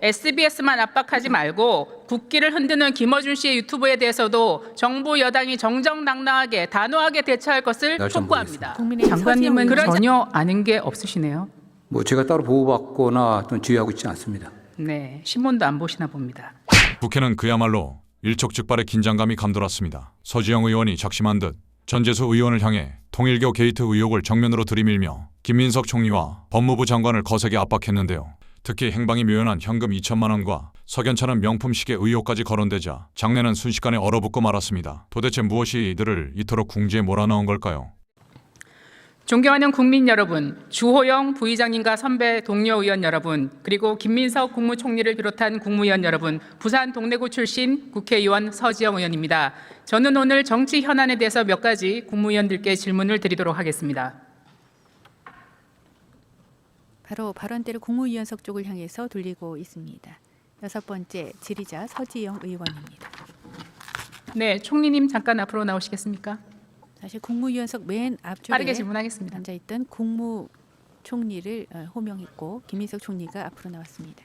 SBS만 압박하지 말고 국기를 흔드는 김어준 씨의 유튜브에 대해서도 정부 여당이 정정당당하게 단호하게 대처할 것을 촉구합니다. 장관님은 전혀 아는 게 없으시네요. 뭐 제가 따로 보호받거나 또는 지휘하고 있지 않습니다. 네, 신문도 안 보시나 봅니다. 국회는 그야말로 일촉즉발의 긴장감이 감돌았습니다. 서지영 의원이 작심한 듯 전재수 의원을 향해 통일교 게이트 의혹을 정면으로 들이밀며 김민석 총리와 법무부 장관을 거세게 압박했는데요. 특히 행방이 묘연한 현금 2천만 원과 석연찮은 명품 시계 의혹까지 거론되자 장내는 순식간에 얼어붙고 말았습니다. 도대체 무엇이 이들을 이토록 궁지에 몰아넣은 걸까요? 존경하는 국민 여러분, 주호영 부의장님과 선배 동료 의원 여러분, 그리고 김민석 국무총리를 비롯한 국무위원 여러분, 부산 동래구 출신 국회의원 서지영 의원입니다. 저는 오늘 정치 현안에 대해서 몇 가지 국무위원들께 질문을 드리도록 하겠습니다. 바로 발언대로 국무위원석 쪽을 향해서 돌리고 있습니다. 6번째 질의자 서지영 의원입니다. 네, 총리님 잠깐 앞으로 나오시겠습니까? 사실 국무위원석 맨 앞쪽에 빠르게 질문하겠습니다. 앉아있던 국무총리를 호명했고 김민석 총리가 앞으로 나왔습니다.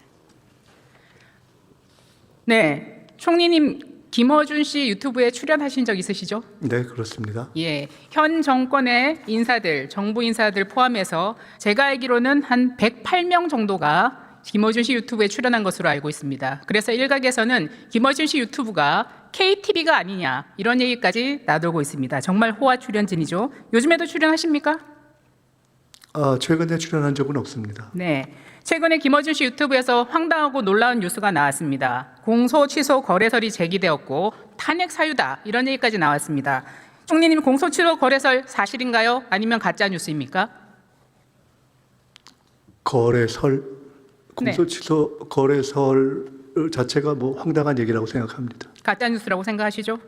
네, 총리님 김어준 씨 유튜브에 출연하신 적 있으시죠? 네, 그렇습니다. 예, 현 정권의 인사들, 정부 인사들 포함해서 제가 알기로는 한 108명 정도가 김어준 씨 유튜브에 출연한 것으로 알고 있습니다. 그래서 일각에서는 김어준 씨 유튜브가 KTV가 아니냐 이런 얘기까지 나돌고 있습니다. 정말 호화 출연진이죠. 요즘에도 출연하십니까? 최근에 출연한 적은 없습니다. 네, 최근에 김어준 씨 유튜브에서 황당하고 놀라운 뉴스가 나왔습니다. 공소 취소 거래설이 제기되었고 탄핵 사유다 이런 얘기까지 나왔습니다. 총리님, 공소 취소 거래설 사실인가요? 아니면 가짜 뉴스입니까? 거래설, 공소 취소 거래설 자체가 뭐 황당한 얘기라고 생각합니다. 가짜 뉴스라고 생각하시죠?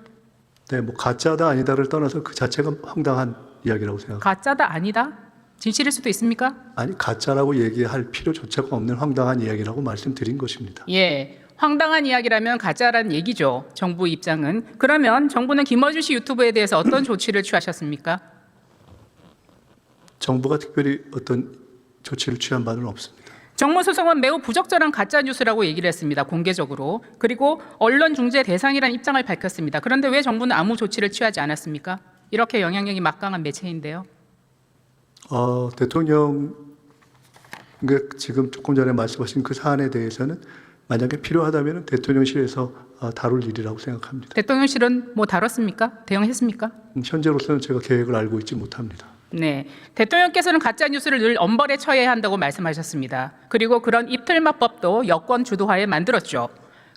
네, 뭐 가짜다 아니다를 떠나서 그 자체가 황당한 이야기라고 생각합니다. 가짜다 아니다? 진실일 수도 있습니까? 아니, 가짜라고 얘기할 필요조차가 없는 황당한 이야기라고 말씀드린 것입니다. 예, 황당한 이야기라면 가짜라는 얘기죠. 정부 입장은. 그러면 정부는 김어준 씨 유튜브에 대해서 어떤 조치를 취하셨습니까? 정부가 특별히 어떤 조치를 취한 바는 없습니다. 정무수석은 매우 부적절한 가짜 뉴스라고 얘기를 했습니다. 공개적으로. 그리고 언론 중재 대상이라는 입장을 밝혔습니다. 그런데 왜 정부는 아무 조치를 취하지 않았습니까? 이렇게 영향력이 막강한 매체인데요. 대통령 지금 조금 전에 말씀하신 그 사안에 대해서는 만약에 필요하다면 대통령실에서 다룰 일이라고 생각합니다. 대통령실은 뭐 다뤘습니까? 대응했습니까? 현재로서는 제가 계획을 알고 있지 못합니다. 네, 대통령께서는 가짜 뉴스를 늘 엄벌에 처해야 한다고 말씀하셨습니다. 그리고 그런 입틀마법도 여권 주도하에 만들었죠.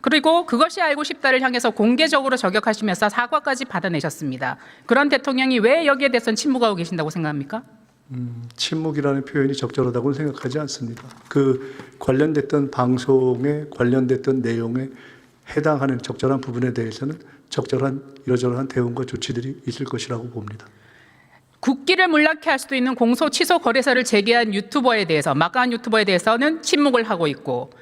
그리고 그것이 알고 싶다를 향해서 공개적으로 저격하시면서 사과까지 받아내셨습니다. 그런 대통령이 왜 여기에 대해서는 침묵하고 계신다고 생각합니까? 침묵이라는 표현이 적절하다고는 생각하지 않습니다. 그 관련됐던 방송에 관련됐던 내용에 해당하는 적절한 부분에 대해서는 적절한 이러저러한 대응과 조치들이 있을 것이라고 봅니다. 국기를 물락해 할 수도 있는 공소 취소 거래설을 제기한 유튜버에 대해서, 막강한 유튜버에 대해서는 침묵을 하고 있고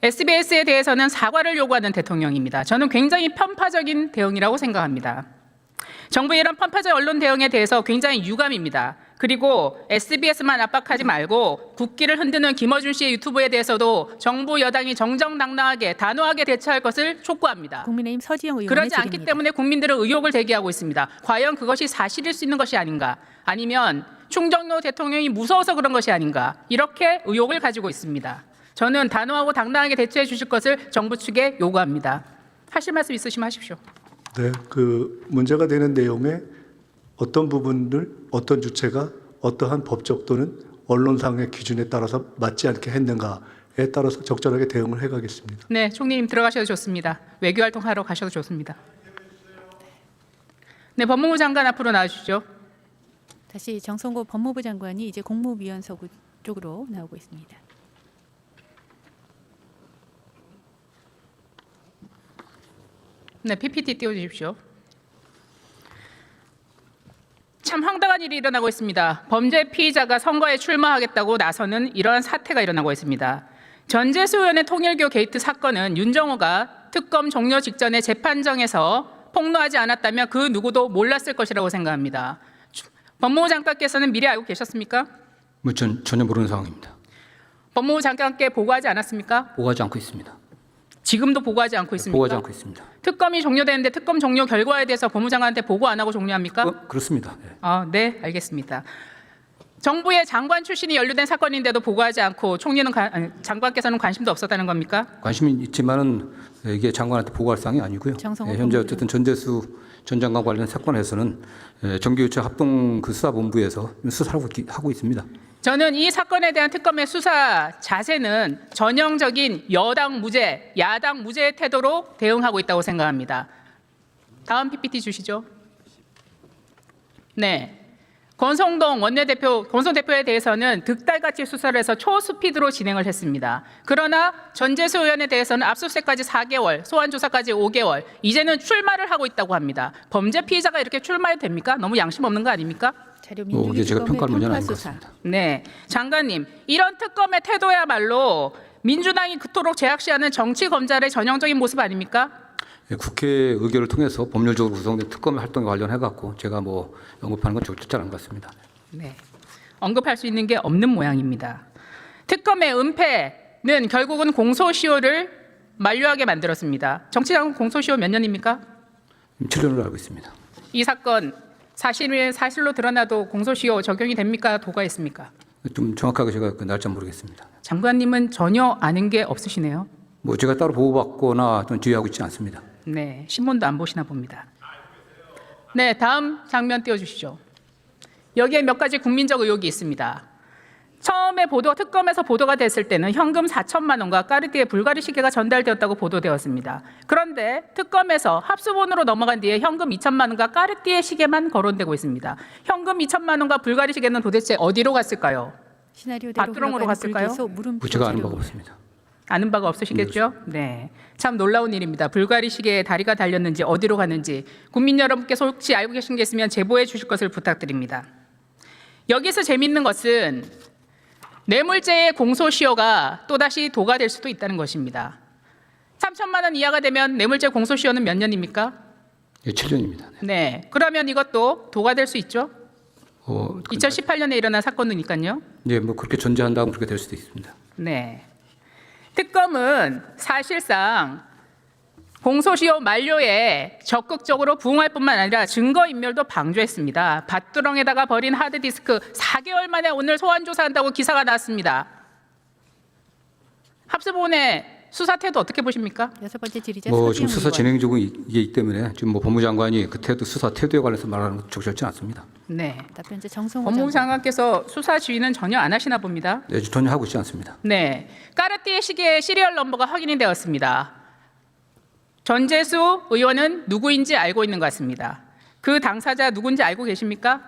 SBS에 대해서는 사과를 요구하는 대통령입니다. 저는 굉장히 편파적인 대응이라고 생각합니다. 정부의 이런 편파적 언론 대응에 대해서 굉장히 유감입니다. 그리고 SBS만 압박하지 말고 국기를 흔드는 김어준 씨의 유튜브에 대해서도 정부 여당이 정정당당하게 단호하게 대처할 것을 촉구합니다. 국민의힘 서지영 의원의 그러지 않기 질의입니다. 때문에 국민들은 의혹을 제기하고 있습니다. 과연 그것이 사실일 수 있는 것이 아닌가? 아니면 충정로 대통령이 무서워서 그런 것이 아닌가? 이렇게 의혹을 가지고 있습니다. 저는 단호하고 당당하게 대처해 주실 것을 정부 측에 요구합니다. 하실 말씀 있으시면 하십시오. 네, 그 문제가 되는 내용에 어떤 부분을 어떤 주체가 어떠한 법적 또는 언론상의 기준에 따라서 맞지 않게 했는가에 따라서 적절하게 대응을 해가겠습니다. 네, 총리님 들어가셔도 좋습니다. 외교활동하러 가셔도 좋습니다. 네, 법무부 장관 앞으로 나와주시죠. 다시 정성호 법무부 장관이 이제 국무위원석 쪽으로 나오고 있습니다. 네, PPT 띄워주십시오. 참 황당한 일이 일어나고 있습니다. 범죄 피의자가 선거에 출마하겠다고 나서는 이러한 사태가 일어나고 있습니다. 전재수 의원의 통일교 게이트 사건은 윤정호가 특검 종료 직전에 재판정에서 폭로하지 않았다면 그 누구도 몰랐을 것이라고 생각합니다. 법무부 장관께서는 미리 알고 계셨습니까? 전혀 모르는 상황입니다. 법무부 장관께 보고하지 않았습니까? 보고하지 않고 있습니다. 지금도 보고하지 않고 있습니까? 보고하지 않고 있습니다. 특검이 종료되는데 특검 종료 결과에 대해서 법무장관한테 보고 안 하고 종료합니까? 그렇습니다. 네. 네, 알겠습니다. 정부의 장관 출신이 연루된 사건인데도 보고하지 않고 총리는 장관께서는 관심도 없었다는 겁니까? 관심이 있지만은 이게 장관한테 보고할 사항이 아니고요. 정성호 현재 법무부 어쨌든 전재수 전 장관 관련 사건에서는 정규유체 합동 그 수사본부에서 수사를 하고 있습니다. 저는 이 사건에 대한 특검의 수사 자세는 전형적인 여당 무죄, 야당 무죄의 태도로 대응하고 있다고 생각합니다. 다음 PPT 주시죠. 네. 권성동 대표에 대해서는 득달같이 수사를 해서 초스피드로 진행을 했습니다. 그러나 전재수 의원에 대해서는 압수수색까지 4개월, 소환조사까지 5개월, 이제는 출마를 하고 있다고 합니다. 범죄 피의자가 이렇게 출마해도 됩니까? 너무 양심 없는 거 아닙니까? 자료 이게 민주주의 제가 특검의 평가할 문제는 편파 아닌 것 수사. 같습니다. 네, 장관님, 이런 특검의 태도야말로 민주당이 그토록 제약시하는 정치 검찰의 전형적인 모습 아닙니까? 국회 의결을 통해서 법률적으로 구성된 특검 활동에 관련해 갖고 제가 뭐 언급하는 건 좋지 않은 것 같습니다. 네, 언급할 수 있는 게 없는 모양입니다. 특검의 은폐는 결국은 공소시효를 만료하게 만들었습니다. 정치자금 공소시효 몇 년입니까? 7년으로 알고 있습니다. 이 사건 사실로 드러나도 공소시효 적용이 됩니까? 도가 있습니까? 좀 정확하게 제가 그 날짜 모르겠습니다. 장관님은 전혀 아는 게 없으시네요. 뭐 제가 따로 보고받거나 또는 지휘하고 있지 않습니다. 네, 신문도 안 보시나 봅니다. 네, 다음 장면 띄워주시죠. 여기에 몇 가지 국민적 의혹이 있습니다. 처음에 특검에서 보도가 됐을 때는 현금 4천만 원과 까르띠에 불가리 시계가 전달되었다고 보도되었습니다. 그런데 특검에서 합수본으로 넘어간 뒤에 현금 2천만 원과 까르띠에 시계만 거론되고 있습니다. 현금 2천만 원과 불가리 시계는 도대체 어디로 갔을까요? 시나리오대로 밭두렁으로 흘러가는 갔을까요? 불기소 물음표 제가 아는 자료. 바가 없습니다. 아는 바가 없으시겠죠? 네. 참 놀라운 일입니다. 불가리 시계에 다리가 달렸는지 어디로 갔는지 국민 여러분께서 혹시 알고 계신 게 있으면 제보해 주실 것을 부탁드립니다. 여기서 재밌는 것은 뇌물죄의 공소시효가 또다시 도가 될 수도 있다는 것입니다. 3천만 원 이하가 되면 뇌물죄 공소시효는 몇 년입니까? 예, 7년입니다. 네. 그러면 이것도 도가 될 수 있죠? 2018년에 일어난 사건이니까요. 예, 뭐 그렇게 존재한다면 그렇게 될 수도 있습니다. 네. 특검은 사실상 공소시효 만료에 적극적으로 부응할 뿐만 아니라 증거인멸도 방조했습니다. 밭두렁에다가 버린 하드디스크 4개월 만에 오늘 소환조사한다고 기사가 났습니다. 합수본의 수사 태도 어떻게 보십니까? 여섯 번째 질의자 뭐 서지영 지금 수사 의원. 진행 중이기 때문에 지금 뭐 법무장관이 그 태도 수사 태도에 관해서 말하는 건 적절치 않습니다. 네. 답변자 정성호 법무부 장관. 장관께서 수사 지휘는 전혀 안 하시나 봅니다. 네, 전혀 하고 있지 않습니다. 네. 까르띠에 시계의 시리얼 넘버가 확인이 되었습니다. 전재수 의원은 누구인지 알고 있는 것 같습니다. 그 당사자 누군지 알고 계십니까?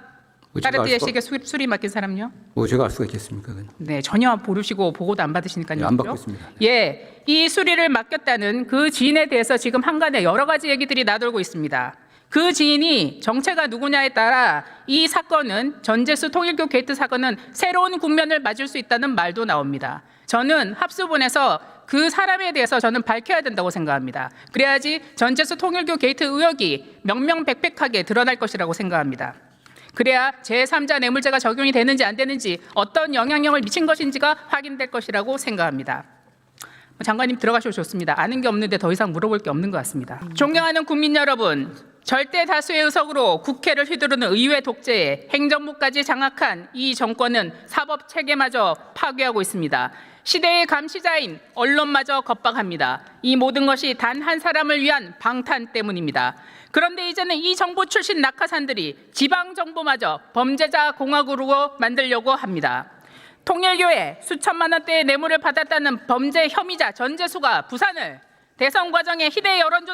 뭐 제가 까르띠에 알 수가- 시계 수리 맡긴 사람요? 뭐 제가 알 수가 있겠습니까? 그건. 네, 전혀 모르시고 보고도 안 받으시니까요. 네, 안 그죠? 받고 있습니다. 예, 이 수리를 맡겼다는 그 지인에 대해서 지금 한간에 여러 가지 얘기들이 나돌고 있습니다. 그 지인이 정체가 누구냐에 따라 이 사건은 전재수 통일교 게이트 사건은 새로운 국면을 맞을 수 있다는 말도 나옵니다. 저는 합수본에서 그 사람에 대해서 저는 밝혀야 된다고 생각합니다. 그래야지 전재수 통일교 게이트 의혹이 명명백백하게 드러날 것이라고 생각합니다. 그래야 제3자 뇌물죄가 적용이 되는지 안 되는지 어떤 영향력을 미친 것인지가 확인될 것이라고 생각합니다. 장관님 들어가셔도 좋습니다. 아는 게 없는데 더 이상 물어볼 게 없는 것 같습니다. 존경하는 국민 여러분, 절대 다수의 의석으로 국회를 휘두르는 의회 독재에 행정부까지 장악한 이 정권은 사법 체계마저 파괴하고 있습니다. 시대의 감시자인 언론마저 겁박합니다. 이 모든 것이 단 한 사람을 위한 방탄 때문입니다. 그런데 이제는 이 정부 출신 낙하산들이 지방정부마저 범죄자 공화국으로 만들려고 합니다. 통일교에 수천만 원대의 뇌물을 받았다는 범죄 혐의자 전재수가 부산을, 대선 과정에 희대 여론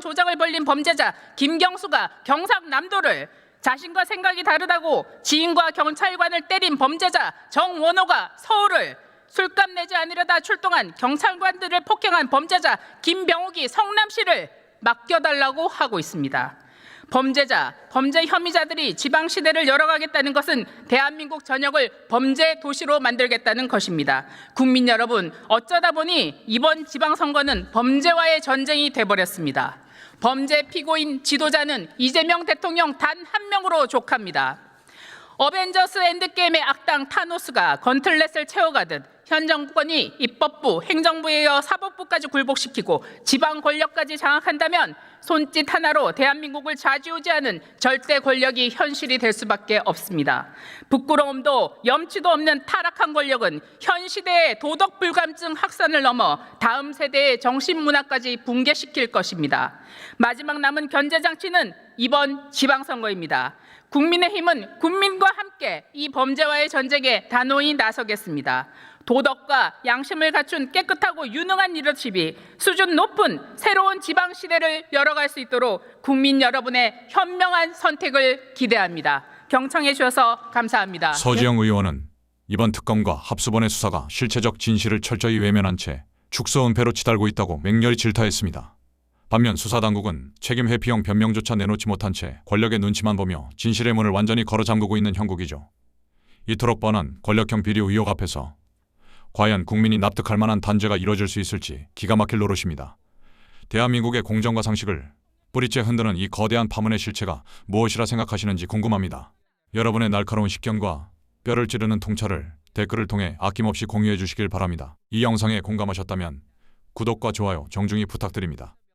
조작을 벌린 범죄자 김경수가 경상남도를, 자신과 생각이 다르다고 지인과 경찰관을 때린 범죄자 정원호가 서울을, 술값 내지 않으려다 출동한 경찰관들을 폭행한 범죄자 김병욱이 성남시를 맡겨달라고 하고 있습니다. 범죄 혐의자들이 지방시대를 열어가겠다는 것은 대한민국 전역을 범죄 도시로 만들겠다는 것입니다. 국민 여러분, 어쩌다 보니 이번 지방선거는 범죄와의 전쟁이 돼버렸습니다. 범죄 피고인 지도자는 이재명 대통령 단 한 명으로 족합니다. 어벤져스 엔드게임의 악당 타노스가 건틀렛을 채워가듯 현 정권이 입법부, 행정부에 이어 사법부까지 굴복시키고 지방 권력까지 장악한다면 손짓 하나로 대한민국을 좌지우지하는 절대 권력이 현실이 될 수밖에 없습니다. 부끄러움도 염치도 없는 타락한 권력은 현 시대의 도덕 불감증 확산을 넘어 다음 세대의 정신문화까지 붕괴시킬 것입니다. 마지막 남은 견제장치는 이번 지방선거입니다. 국민의힘은 국민과 함께 이 범죄와의 전쟁에 단호히 나서겠습니다. 도덕과 양심을 갖춘 깨끗하고 유능한 리더십이 수준 높은 새로운 지방 시대를 열어갈 수 있도록 국민 여러분의 현명한 선택을 기대합니다. 경청해 주셔서 감사합니다. 서지영 의원은 이번 특검과 합수본의 수사가 실체적 진실을 철저히 외면한 채 축소 은폐로 치달고 있다고 맹렬히 질타했습니다. 반면 수사당국은 책임 회피형 변명조차 내놓지 못한 채 권력의 눈치만 보며 진실의 문을 완전히 걸어 잠그고 있는 형국이죠. 이토록 뻔한 권력형 비리 의혹 앞에서 과연 국민이 납득할 만한 단죄가 이뤄질 수 있을지 기가 막힐 노릇입니다. 대한민국의 공정과 상식을 뿌리째 흔드는 이 거대한 파문의 실체가 무엇이라 생각하시는지 궁금합니다. 여러분의 날카로운 식견과 뼈를 찌르는 통찰을 댓글을 통해 아낌없이 공유해 주시길 바랍니다. 이 영상에 공감하셨다면 구독과 좋아요 정중히 부탁드립니다.